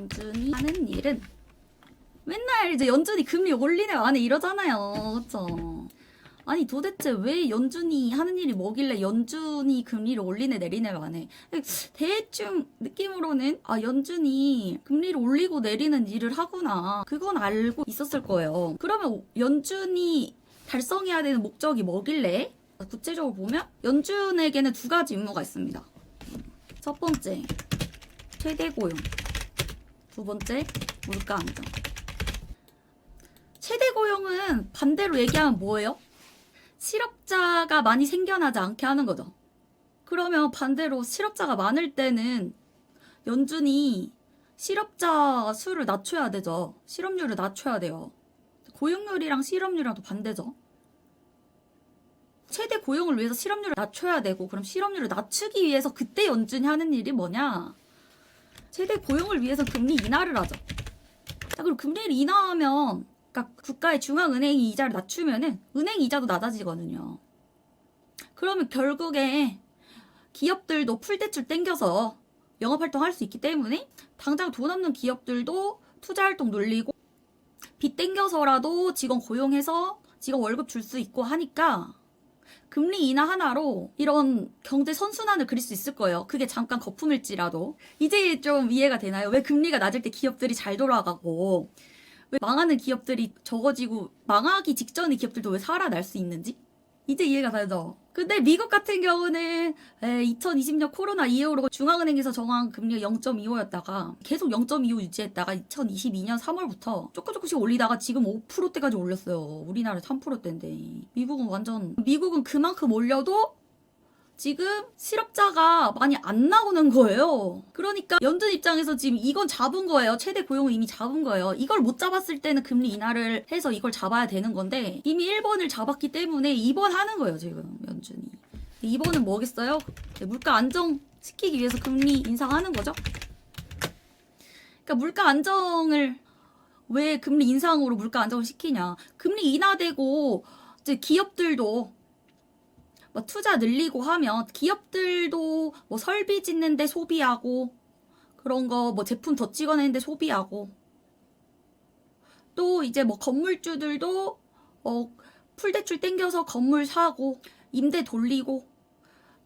연준이 하는 일은 맨날 이제 연준이 금리 올리네 안에 이러잖아요. 그쵸? 아니 도대체 왜 연준이 하는 일이 뭐길래 연준이 금리를 올리네 내리네 안해. 대충 느낌으로는 아 연준이 금리를 올리고 내리는 일을 하구나. 그건 알고 있었을 거예요. 그러면 연준이 달성해야 되는 목적이 뭐길래? 구체적으로 보면 연준에게는 두 가지 임무가 있습니다. 첫 번째, 최대 고용. 두 번째, 물가 안정. 최대 고용은 반대로 얘기하면 뭐예요? 실업자가 많이 생겨나지 않게 하는 거죠. 그러면 반대로 실업자가 많을 때는 연준이 실업자 수를 낮춰야 되죠. 실업률을 낮춰야 돼요. 고용률이랑 실업률이랑 또 반대죠. 최대 고용을 위해서 실업률을 낮춰야 되고, 그럼 실업률을 낮추기 위해서 그때 연준이 하는 일이 뭐냐? 최대 고용을 위해서 금리 인하를 하죠. 자, 그리고 금리를 인하하면, 그러니까 국가의 중앙은행이 이자를 낮추면은 은행 이자도 낮아지거든요. 그러면 결국에 기업들도 풀대출 땡겨서 영업활동할 수 있기 때문에 당장 돈 없는 기업들도 투자활동 늘리고 빚 땡겨서라도 직원 고용해서 직원 월급 줄 수 있고 하니까 금리 인하 하나로 이런 경제 선순환을 그릴 수 있을 거예요. 그게 잠깐 거품일지라도. 이제 좀 이해가 되나요? 왜 금리가 낮을 때 기업들이 잘 돌아가고 왜 망하는 기업들이 적어지고 망하기 직전의 기업들도 왜 살아날 수 있는지? 이제 이해가 되죠? 근데 미국 같은 경우는 2020년 코로나 이후로 중앙은행에서 정한 금리가 0.25였다가 계속 0.25 유지했다가 2022년 3월부터 조금씩 올리다가 지금 5%대까지 올렸어요. 우리나라 3%대인데 미국은 그만큼 올려도 지금 실업자가 많이 안 나오는 거예요. 그러니까 연준 입장에서 지금 이건 잡은 거예요. 최대 고용을 이미 잡은 거예요. 이걸 못 잡았을 때는 금리 인하를 해서 이걸 잡아야 되는 건데 이미 1번을 잡았기 때문에 2번 하는 거예요. 지금 연준이. 2번은 뭐겠어요? 물가 안정시키기 위해서 금리 인상하는 거죠. 그러니까 물가 안정을 왜 금리 인상으로 물가 안정을 시키냐. 금리 인하되고 이제 기업들도 뭐 투자 늘리고 하면 기업들도 뭐 설비 짓는데 소비하고 그런 거 뭐 제품 더 찍어내는데 소비하고 또 이제 뭐 건물주들도 풀대출 땡겨서 건물 사고 임대 돌리고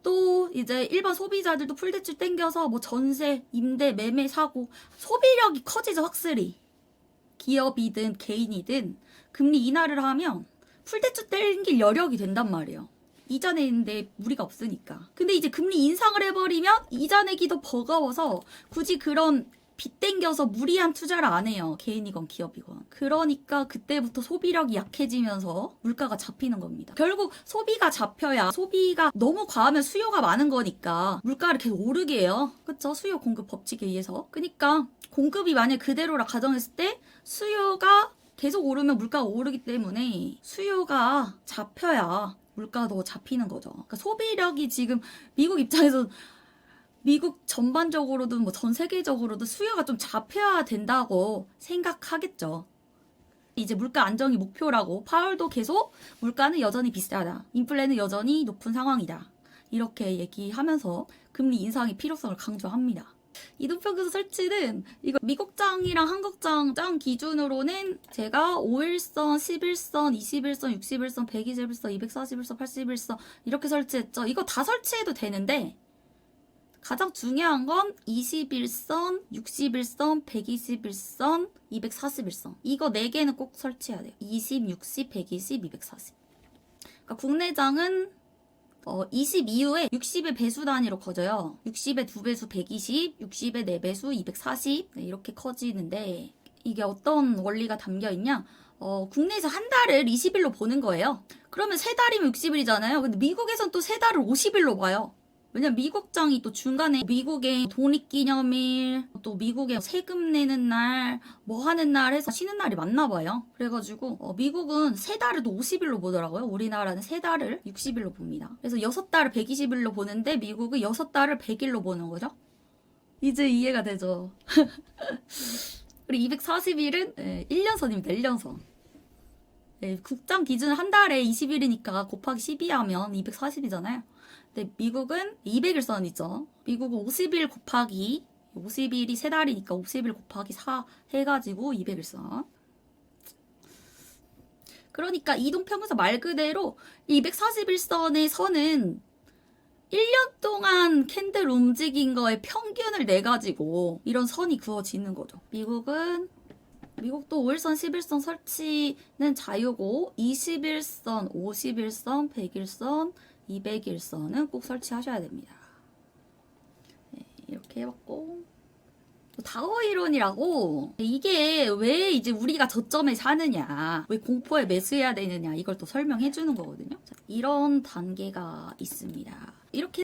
또 이제 일반 소비자들도 풀대출 땡겨서 뭐 전세, 임대, 매매 사고 소비력이 커지죠 확실히. 기업이든 개인이든 금리 인하를 하면 풀대출 땡길 여력이 된단 말이에요. 이자 내는데 무리가 없으니까. 근데 이제 금리 인상을 해버리면 이자 내기도 버거워서 굳이 그런 빚 땡겨서 무리한 투자를 안 해요. 개인이건 기업이건. 그러니까 그때부터 소비력이 약해지면서 물가가 잡히는 겁니다. 결국 소비가 잡혀야 소비가 너무 과하면 수요가 많은 거니까 물가를 계속 오르게 해요. 그쵸? 수요 공급 법칙에 의해서. 그러니까 공급이 만약 그대로라 가정했을 때 수요가 계속 오르면 물가가 오르기 때문에 수요가 잡혀야 물가가 더 잡히는 거죠. 그러니까 소비력이 지금 미국 입장에서 미국 전반적으로도 뭐 전 세계적으로도 수요가 좀 잡혀야 된다고 생각하겠죠. 이제 물가 안정이 목표라고 파월도 계속 물가는 여전히 비싸다. 인플레는 여전히 높은 상황이다. 이렇게 얘기하면서 금리 인상의 필요성을 강조합니다. 이동평균 설치는 이거 미국장이랑 한국장 장 기준으로는 제가 5일선, 11선, 21선, 61선, 121선, 241선, 81선 이렇게 설치했죠. 이거 다 설치해도 되는데 가장 중요한 건 21선, 61선, 121선, 241선 이거 4개는 꼭 설치해야 돼요. 20, 60, 120, 240 그러니까 국내장은 20 이후에 60의 배수 단위로 커져요. 60의 2배수 120, 60의 4배수 240 네, 이렇게 커지는데 이게 어떤 원리가 담겨 있냐? 국내에서 한 달을 20일로 보는 거예요. 그러면 3달이면 60일이잖아요. 근데 미국에선 또 3달을 50일로 봐요. 왜냐면 미국장이 또 중간에 미국의 독립기념일, 또 미국의 세금 내는 날, 뭐 하는 날 해서 쉬는 날이 많나 봐요. 그래가지고 미국은 3달을 또 50일로 보더라고요. 우리나라는 3달을 60일로 봅니다. 그래서 6달을 120일로 보는데 미국은 6달을 100일로 보는 거죠. 이제 이해가 되죠. 그리고 240일은 1년선입니다. 1년선. 네, 국장 기준 한 달에 20일이니까 곱하기 12 하면 240이잖아요. 근데 미국은 200일선이죠. 미국은 50일 곱하기 50일이 3달이니까 50일 곱하기 4 해가지고 200일선. 그러니까 이동평균선 말 그대로 241선의 선은 1년 동안 캔들 움직인 거의 평균을 내가지고 이런 선이 그어지는 거죠. 미국도 5일선, 11선 설치는 자유고 21선, 51선, 100일선, 200일선은 꼭 설치하셔야 됩니다. 네, 이렇게 해봤고 다워 이론이라고 이게 왜 이제 우리가 저점에 사느냐, 왜 공포에 매수해야 되느냐 이걸 또 설명해 주는 거거든요. 자, 이런 단계가 있습니다. 이렇게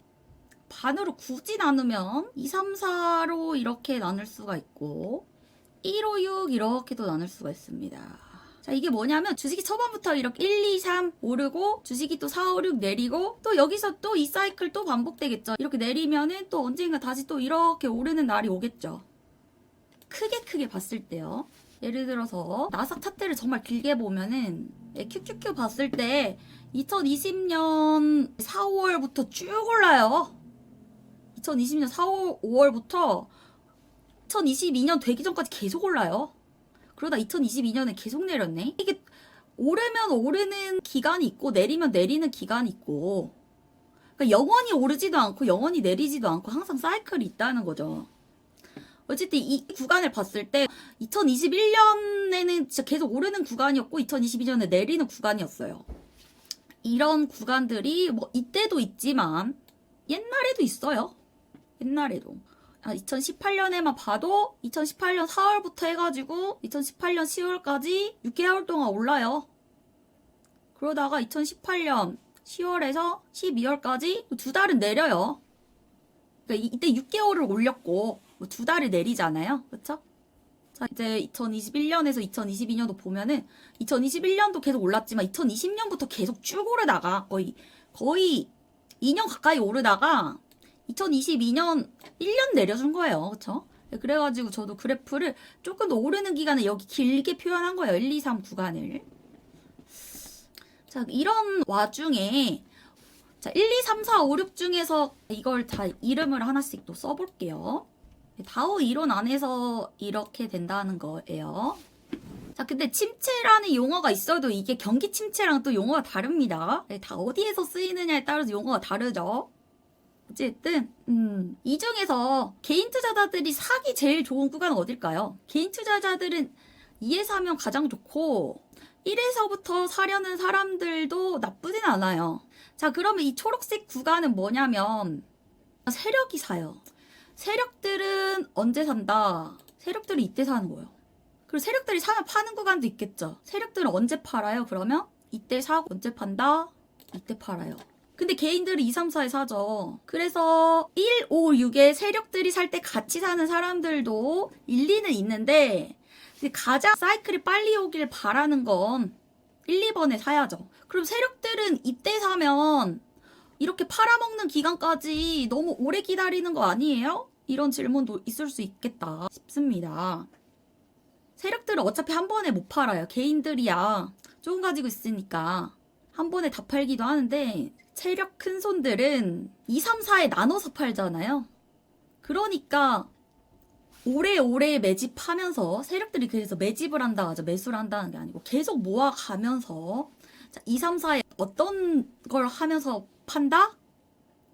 반으로 굳이 나누면 2, 3, 4로 이렇게 나눌 수가 있고 1, 5, 6 이렇게도 나눌 수가 있습니다. 자, 이게 뭐냐면 주식이 초반부터 이렇게 1, 2, 3 오르고 주식이 또 4, 5, 6 내리고 또 여기서 또 이 사이클 또 반복되겠죠. 이렇게 내리면은 또 언젠가 다시 또 이렇게 오르는 날이 오겠죠. 크게 봤을 때요. 예를 들어서 나스닥 차트를 정말 길게 보면은 QQQ 봤을 때 2020년 4, 5월부터 쭉 올라요. 2020년 4, 5월부터 2022년 되기 전까지 계속 올라요. 그러다 2022년에 계속 내렸네. 이게 오르면 오르는 기간이 있고 내리면 내리는 기간이 있고, 그러니까 영원히 오르지도 않고 영원히 내리지도 않고 항상 사이클이 있다는 거죠. 어쨌든 이 구간을 봤을 때 2021년에는 진짜 계속 오르는 구간이었고 2022년에 내리는 구간이었어요. 이런 구간들이 뭐 이때도 있지만 옛날에도 있어요. 옛날에도. 2018년에만 봐도 2018년 4월부터 해가지고 2018년 10월까지 6개월 동안 올라요. 그러다가 2018년 10월에서 12월까지 2달은 내려요. 그러니까 이때 6개월을 올렸고 2달을 내리잖아요. 그쵸? 자, 이제 2021년에서 2022년도 보면은 2021년도 계속 올랐지만 2020년부터 계속 쭉 오르다가 거의 2년 가까이 오르다가 2022년 1년 내려준 거예요. 그쵸? 그래가지고 저도 그래프를 조금 더 오르는 기간을 여기 길게 표현한 거예요. 1, 2, 3 구간을. 자, 이런 와중에 자, 1, 2, 3, 4, 5, 6 중에서 이걸 다 이름을 하나씩 또 써볼게요. 다오 이론 안에서 이렇게 된다는 거예요. 자, 근데 침체라는 용어가 있어도 이게 경기 침체랑 또 용어가 다릅니다. 다 어디에서 쓰이느냐에 따라서 용어가 다르죠. 어쨌든 이 중에서 개인 투자자들이 사기 제일 좋은 구간은 어딜까요? 개인 투자자들은 2에 사면 가장 좋고 1에서부터 사려는 사람들도 나쁘진 않아요. 자, 그러면 이 초록색 구간은 뭐냐면 세력이 사요. 세력들은 언제 산다? 세력들이 이때 사는 거예요. 그리고 세력들이 사면 파는 구간도 있겠죠. 세력들은 언제 팔아요? 그러면 이때 사고 언제 판다? 이때 팔아요. 근데 개인들은 2, 3, 4에 사죠. 그래서 1, 5, 6에 세력들이 살 때 같이 사는 사람들도 일리는 있는데 가장 사이클이 빨리 오길 바라는 건 1, 2번에 사야죠. 그럼 세력들은 이때 사면 이렇게 팔아먹는 기간까지 너무 오래 기다리는 거 아니에요? 이런 질문도 있을 수 있겠다 싶습니다. 세력들은 어차피 한 번에 못 팔아요. 개인들이야 조금 가지고 있으니까 한 번에 다 팔기도 하는데 세력 큰 손들은 2, 3, 4에 나눠서 팔잖아요. 그러니까 오래오래 매집하면서 세력들이 그래서 매집을 한다 하죠. 매수를 한다는 게 아니고 계속 모아가면서 2, 3, 4에 어떤 걸 하면서 판다?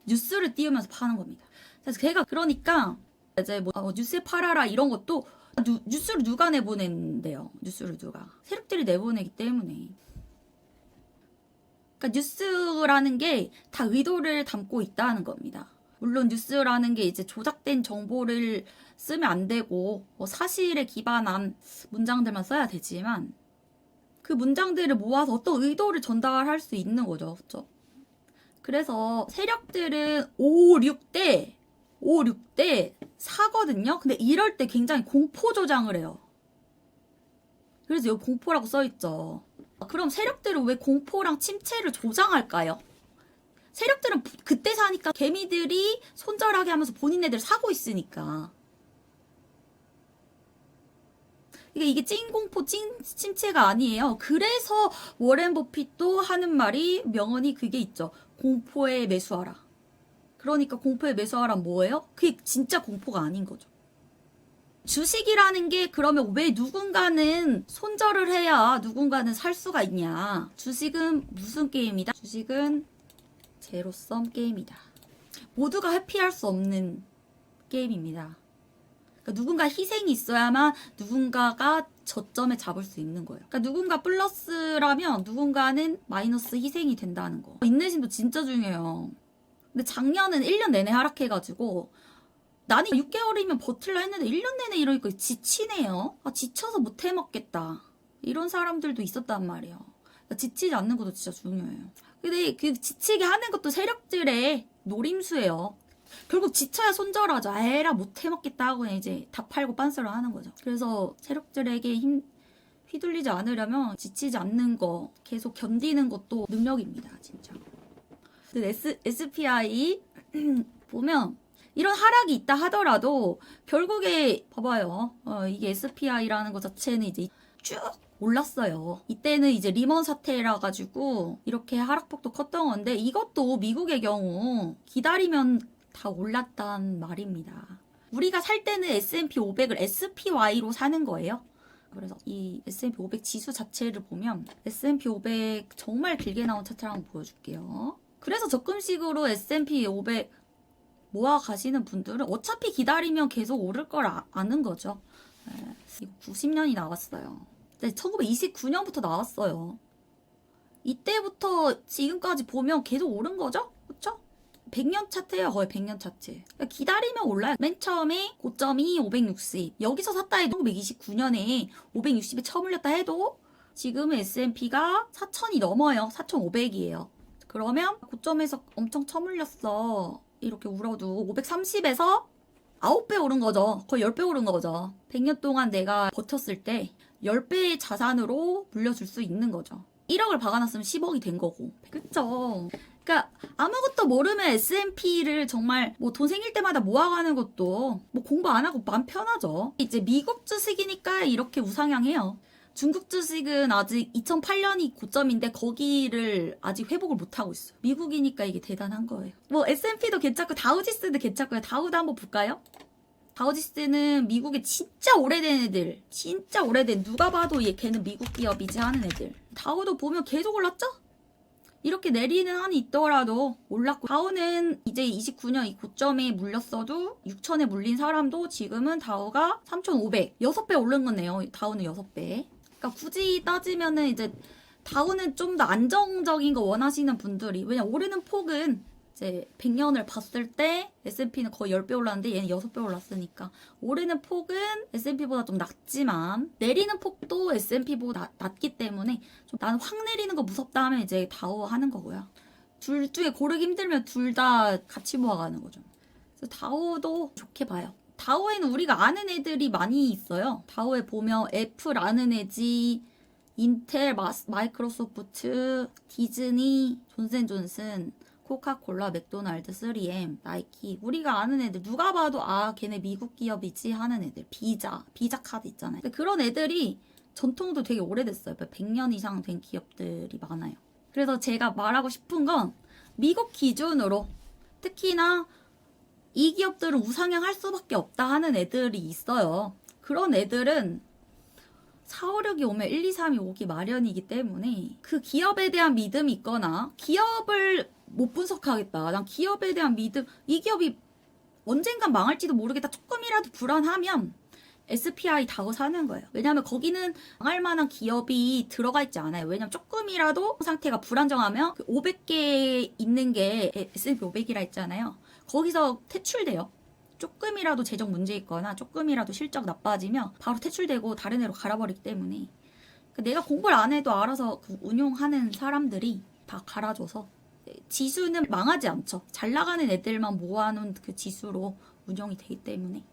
뉴스를 띄우면서 파는 겁니다. 그래서 걔가 그러니까 이제 뭐 뉴스에 팔아라 이런 것도 뉴스를 누가 내보낸대요. 뉴스를 누가. 세력들이 내보내기 때문에. 그러니까 뉴스라는 게 다 의도를 담고 있다는 겁니다. 물론 뉴스라는 게 이제 조작된 정보를 쓰면 안 되고 뭐 사실에 기반한 문장들만 써야 되지만 그 문장들을 모아서 어떤 의도를 전달할 수 있는 거죠. 그렇죠? 그래서 세력들은 5, 6대 사거든요. 근데 이럴 때 굉장히 공포 조장을 해요. 그래서 여기 공포라고 써있죠. 그럼 세력들은 왜 공포랑 침체를 조장할까요? 세력들은 그때 사니까 개미들이 손절하게 하면서 본인네들 사고 있으니까. 이게 찐공포, 침체가 아니에요. 그래서 워렌 버핏도 하는 말이 명언이 그게 있죠. 공포에 매수하라. 그러니까 공포에 매수하란 뭐예요? 그게 진짜 공포가 아닌 거죠. 주식이라는 게 그러면 왜 누군가는 손절을 해야 누군가는 살 수가 있냐. 주식은 무슨 게임이다? 주식은 제로섬 게임이다. 모두가 회피할 수 없는 게임입니다. 그러니까 누군가 희생이 있어야만 누군가가 저점에 잡을 수 있는 거예요. 그러니까 누군가 플러스라면 누군가는 마이너스 희생이 된다는 거. 인내심도 진짜 중요해요. 근데 작년은 1년 내내 하락해가지고 나는 6개월이면 버틸라 했는데 1년 내내 이러니까 지치네요. 아, 지쳐서 못 해먹겠다. 이런 사람들도 있었단 말이에요. 그러니까 지치지 않는 것도 진짜 중요해요. 근데 그 지치게 하는 것도 세력들의 노림수예요. 결국 지쳐야 손절하죠. 에라 못 해먹겠다 하고 이제 다 팔고 빤스를 하는 거죠. 그래서 세력들에게 휘둘리지 않으려면 지치지 않는 거, 계속 견디는 것도 능력입니다. 진짜. 근데 SPI 보면 이런 하락이 있다 하더라도 결국에 봐봐요. 이게 SPI라는 것 자체는 이제 쭉 올랐어요. 이때는 이제 리먼 사태라 가지고 이렇게 하락폭도 컸던 건데 이것도 미국의 경우 기다리면 다 올랐단 말입니다. 우리가 살 때는 S&P 500을 SPY로 사는 거예요. 그래서 이 S&P 500 지수 자체를 보면 S&P 500 정말 길게 나온 차트를 한번 보여줄게요. 그래서 적금식으로 S&P 500 모아 가시는 분들은 어차피 기다리면 계속 오를 걸 아는 거죠. 네, 90년이 나왔어요. 네, 1929년부터 나왔어요. 이때부터 지금까지 보면 계속 오른 거죠? 그쵸? 100년 차트예요. 거의 100년 차트. 그러니까 기다리면 올라요. 맨 처음에 고점이 560. 여기서 샀다 해도 1929년에 560에 처물렸다 해도 지금은 S&P가 4,000이 넘어요. 4,500이에요. 그러면 고점에서 엄청 처물렸어. 이렇게 울어도 530에서 9배 오른 거죠. 거의 10배 오른 거죠. 100년 동안 내가 버텼을 때 10배의 자산으로 물려줄 수 있는 거죠. 1억을 박아놨으면 10억이 된 거고. 그쵸? 그러니까 아무것도 모르면 S&P를 정말 뭐 돈 생길 때마다 모아가는 것도 뭐 공부 안 하고 마음 편하죠. 이제 미국 주식이니까 이렇게 우상향해요. 중국 주식은 아직 2008년이 고점인데 거기를 아직 회복을 못하고 있어요. 미국이니까 이게 대단한 거예요. 뭐 S&P도 괜찮고 다우지수도 괜찮고요. 다우도 한번 볼까요? 다우지수는 미국의 진짜 오래된 애들. 진짜 오래된 누가 봐도 걔는 미국 기업이지 하는 애들. 다우도 보면 계속 올랐죠? 이렇게 내리는 한이 있더라도 올랐고 다우는 이제 29년 이 고점에 물렸어도 6천에 물린 사람도 지금은 다우가 3,500 6배 오른 거네요. 다우는 6배. 그러니까 굳이 따지면은 이제 다우는 좀 더 안정적인 거 원하시는 분들이 왜냐 오르는 폭은 이제 100년을 봤을 때 S&P는 거의 10배 올랐는데 얘는 6배 올랐으니까 오르는 폭은 S&P보다 좀 낮지만 내리는 폭도 S&P보다 낮기 때문에 좀 나는 확 내리는 거 무섭다 하면 이제 다우 하는 거고요. 둘 중에 고르기 힘들면 둘 다 같이 모아가는 거죠. 그래서 다우도 좋게 봐요. 다우에는 우리가 아는 애들이 많이 있어요. 다우에 보면 애플 아는 애지, 인텔, 마이크로소프트, 디즈니, 존슨존슨, 코카콜라, 맥도날드, 3M, 나이키 우리가 아는 애들 누가 봐도 아 걔네 미국 기업이지 하는 애들 비자 카드 있잖아요. 근데 그런 애들이 전통도 되게 오래됐어요. 100년 이상 된 기업들이 많아요. 그래서 제가 말하고 싶은 건 미국 기준으로 특히나 이 기업들은 우상향할 수밖에 없다 하는 애들이 있어요. 그런 애들은 456이 오면 1, 2, 3이 오기 마련이기 때문에 그 기업에 대한 믿음이 있거나 기업을 못 분석하겠다. 난 기업에 대한 믿음, 이 기업이 언젠간 망할지도 모르겠다. 조금이라도 불안하면 SPI 다우 사는 거예요. 왜냐하면 거기는 망할 만한 기업이 들어가 있지 않아요. 왜냐하면 조금이라도 상태가 불안정하면 그 500개 있는 게 S&P 500이라 했잖아요. 거기서 퇴출돼요. 조금이라도 재정 문제 있거나 조금이라도 실적 나빠지면 바로 퇴출되고 다른 애로 갈아버리기 때문에 그러니까 내가 공부를 안 해도 알아서 그 운용하는 사람들이 다 갈아줘서 지수는 망하지 않죠. 잘 나가는 애들만 모아놓은 그 지수로 운영이 되기 때문에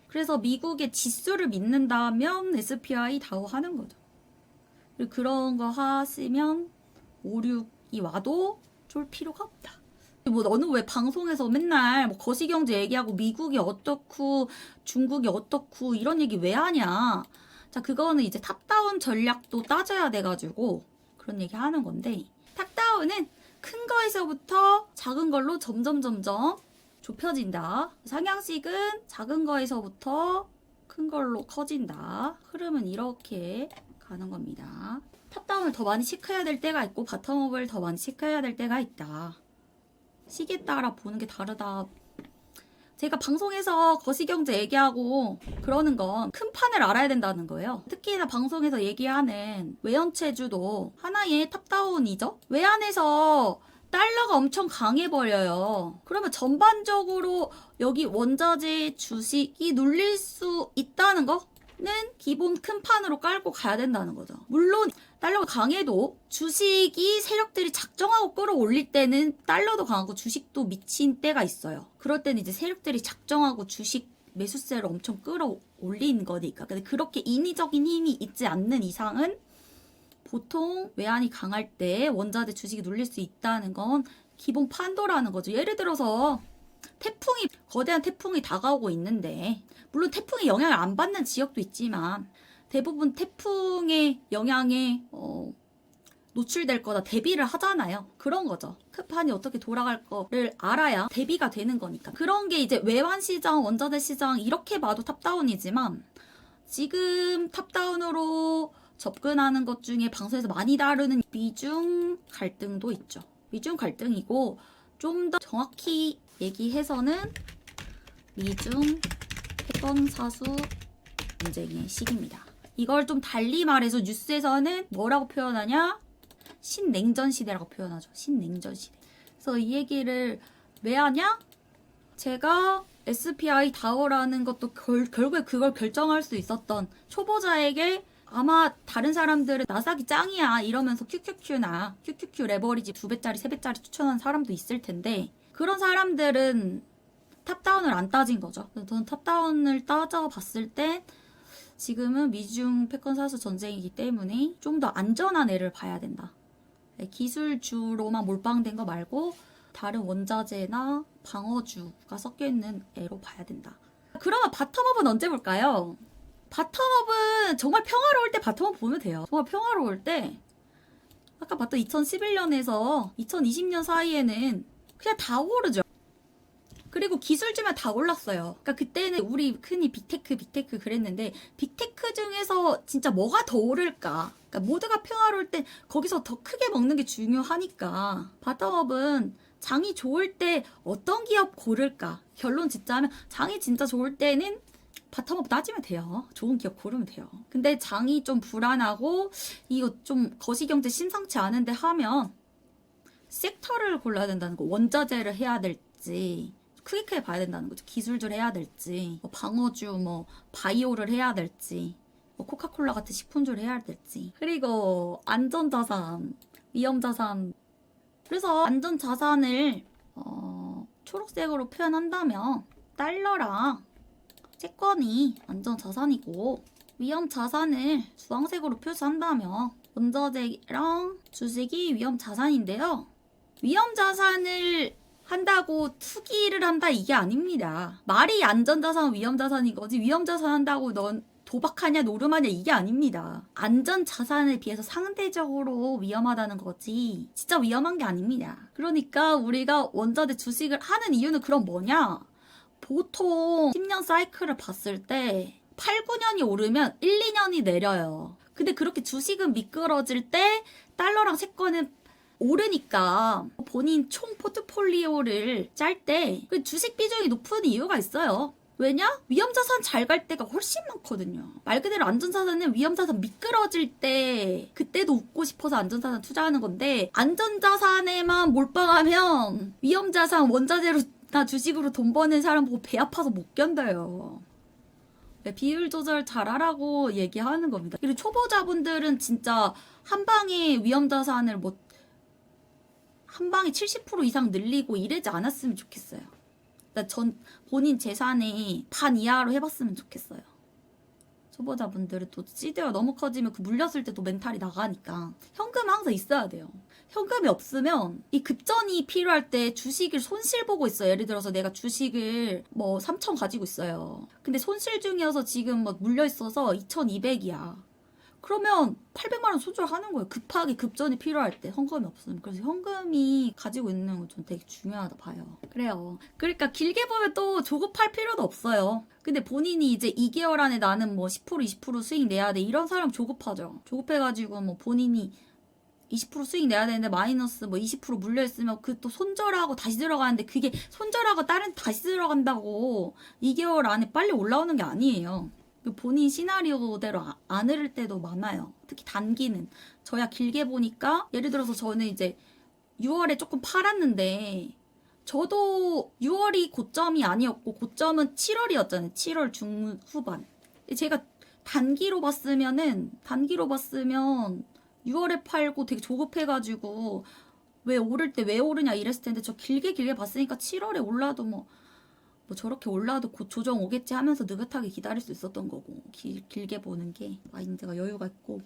그래서 미국의 지수를 믿는다면 SPI 다우 하는 거죠. 그리고 그런 거 하시면 5, 6이 와도 쫄 필요가 없다. 뭐 너는 왜 방송에서 맨날 뭐 거시경제 얘기하고 미국이 어떻고 중국이 어떻고 이런 얘기 왜 하냐. 자 그거는 이제 탑다운 전략도 따져야 돼가지고 그런 얘기 하는 건데 탑다운은 큰 거에서부터 작은 걸로 점점 좁혀진다. 상향식은 작은 거에서부터 큰 큰 걸로 커진다. 흐름은 이렇게 가는 겁니다. 탑다운을 더 많이 체크해야 될 때가 있고 바텀업을 더 많이 체크해야 될 때가 있다. 시기에 따라 보는 게 다르다. 제가 방송에서 거시경제 얘기하고 그러는 건 큰 판을 알아야 된다는 거예요. 특히나 방송에서 얘기하는 외연체주도 하나의 탑다운이죠. 외환에서 달러가 엄청 강해버려요. 그러면 전반적으로 여기 원자재 주식이 눌릴 수 있다는 거는 기본 큰 판으로 깔고 가야 된다는 거죠. 물론 달러가 강해도 주식이 세력들이 작정하고 끌어올릴 때는 달러도 강하고 주식도 미친 때가 있어요. 그럴 때는 이제 세력들이 작정하고 주식 매수세를 엄청 끌어올린 거니까. 근데 그렇게 인위적인 힘이 있지 않는 이상은 보통 외환이 강할 때 원자재 주식이 눌릴 수 있다는 건 기본 판도라는 거죠. 예를 들어서 거대한 태풍이 다가오고 있는데, 물론 태풍의 영향을 안 받는 지역도 있지만 대부분 태풍의 영향에 노출될 거다 대비를 하잖아요. 그런 거죠. 큰 판이 어떻게 돌아갈 거를 알아야 대비가 되는 거니까. 그런 게 이제 외환 시장, 원자재 시장 이렇게 봐도 탑다운이지만, 지금 탑다운으로 접근하는 것 중에 방송에서 많이 다루는 미중 갈등도 있죠. 미중 갈등이고, 좀 더 정확히 얘기해서는 미중 패권 사수 전쟁의 시기입니다. 이걸 좀 달리 말해서 뉴스에서는 뭐라고 표현하냐? 신냉전 시대라고 표현하죠. 신냉전 시대. 그래서 이 얘기를 왜 하냐? 제가 SPI 다오라는 것도 결국에 그걸 결정할 수 있었던 초보자에게 아마 다른 사람들은 나사기 짱이야 이러면서 QQQ나 QQQ 레버리지 2배짜리 3배짜리 추천하는 사람도 있을 텐데, 그런 사람들은 탑다운을 안 따진 거죠. 저는 탑다운을 따져봤을 때 지금은 미중 패권 사수 전쟁이기 때문에 좀 더 안전한 애를 봐야 된다. 기술주로만 몰빵된 거 말고 다른 원자재나 방어주가 섞여있는 애로 봐야 된다. 그러면 바텀업은 언제 볼까요? 바텀업은 정말 평화로울 때 바텀업 보면 돼요. 정말 평화로울 때, 아까 봤던 2011년에서 2020년 사이에는 그냥 다 오르죠. 그리고 기술주면 다 올랐어요. 그러니까 그때는 우리 흔히 빅테크 그랬는데, 빅테크 중에서 진짜 뭐가 더 오를까? 그러니까 모두가 평화로울 때 거기서 더 크게 먹는 게 중요하니까, 바텀업은 장이 좋을 때 어떤 기업 고를까? 결론 짓자면 장이 진짜 좋을 때는 바텀업 따지면 돼요. 좋은 기업 고르면 돼요. 근데 장이 좀 불안하고 이거 좀 거시경제 심상치 않은데 하면 섹터를 골라야 된다는 거. 원자재를 해야 될지 크게 봐야 된다는 거죠. 기술주를 해야 될지, 뭐 방어주, 뭐 바이오를 해야 될지, 뭐 코카콜라 같은 식품주를 해야 될지. 그리고 안전자산, 위험자산. 그래서 안전자산을 초록색으로 표현한다면 달러랑 채권이 안전자산이고, 위험자산을 주황색으로 표시한다면 원자재랑 주식이 위험자산인데요. 위험자산을 한다고 투기를 한다 이게 아닙니다. 말이 안전자산, 위험자산인 거지 위험자산 한다고 넌 도박하냐 노름하냐 이게 아닙니다. 안전자산에 비해서 상대적으로 위험하다는 거지 진짜 위험한 게 아닙니다. 그러니까 우리가 원자재 주식을 하는 이유는 그럼 뭐냐? 보통 10년 사이클을 봤을 때 8, 9년이 오르면 1, 2년이 내려요. 근데 그렇게 주식은 미끄러질 때 달러랑 채권은 오르니까 본인 총 포트폴리오를 짤 때 그 주식 비중이 높은 이유가 있어요. 왜냐? 위험자산 잘 갈 때가 훨씬 많거든요. 말 그대로 안전자산은 위험자산 미끄러질 때 그때도 웃고 싶어서 안전자산 투자하는 건데, 안전자산에만 몰빵하면 위험자산 원자재로 나 주식으로 돈 버는 사람 보고 배 아파서 못 견뎌요. 네, 비율 조절 잘하라고 얘기하는 겁니다. 그리고 초보자분들은 진짜 한 방에 위험자산을 뭐 한 방에 70% 이상 늘리고 이러지 않았으면 좋겠어요. 전 본인 재산의 반 이하로 해봤으면 좋겠어요. 초보자분들은 또 시대가 너무 커지면 그 물렸을 때 또 멘탈이 나가니까 현금 항상 있어야 돼요. 현금이 없으면 이 급전이 필요할 때 주식을 손실 보고 있어요. 예를 들어서 내가 주식을 뭐 3,000 가지고 있어요. 근데 손실 중이어서 지금 뭐 물려 있어서 2,200이야. 그러면 800만 원 손절하는 거예요. 급하게 급전이 필요할 때 현금이 없으면. 그래서 현금이 가지고 있는 건 전 되게 중요하다 봐요. 그래요. 그러니까 길게 보면 또 조급할 필요도 없어요. 근데 본인이 이제 2개월 안에 나는 뭐 10% 20% 수익 내야 돼. 이런 사람 조급하죠. 조급해가지고 뭐 본인이 20% 수익 내야 되는데 마이너스 뭐 20% 물려있으면 그 또 손절하고 다시 들어가는데 그게 손절하고 다른 다시 들어간다고 2개월 안에 빨리 올라오는 게 아니에요. 본인 시나리오대로 안 흐를 때도 많아요. 특히 단기는. 저야 길게 보니까 예를 들어서 저는 이제 6월에 조금 팔았는데 저도 6월이 고점이 아니었고 고점은 7월이었잖아요. 7월 중후반. 제가 단기로 봤으면 6월에 팔고 되게 조급해가지고 왜 오를 때 왜 오르냐 이랬을 텐데 저 길게 봤으니까 7월에 올라도 뭐 저렇게 올라도 곧 조정 오겠지 하면서 느긋하게 기다릴 수 있었던 거고 길게 보는 게 마인드가 여유가 있고